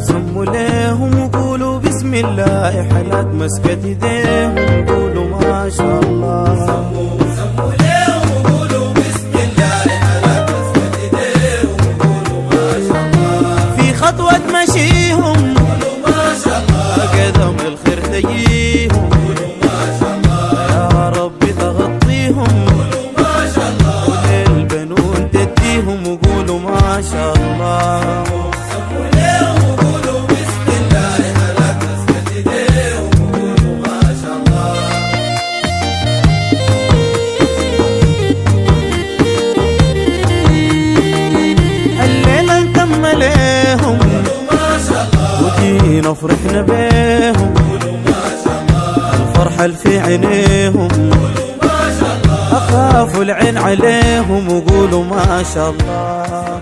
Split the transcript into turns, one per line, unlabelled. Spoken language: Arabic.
سموا ليهم وقولوا بسم الله، حالات مسكت ايديهم قولوا ما شاء الله.
سموا ليهم وقولوا بسم الله، حالات مسكت ايديهم قولوا ما شاء الله.
في خطوة مشيهم
قولوا ما شاء الله،
قدم الخير تجيهم
قولوا ما شاء الله.
يا ربي تغطيهم
قولوا ما شاء الله،
وللبنون تديهم وقولوا ما شاء الله.
سموا ليهم وقولوا بسم الله، حالات مسكت ايديهم قولوا ما شاء الله.
الليلة نتم ليهم
قولوا ما شاء الله،
وجينا فرحنا بيهم،
قولوا ما شاء الله.
الفرحة اللي في عينيهم
قولوا ما شاء الله،
أخافوا العين عليهم وقولوا ما شاء الله.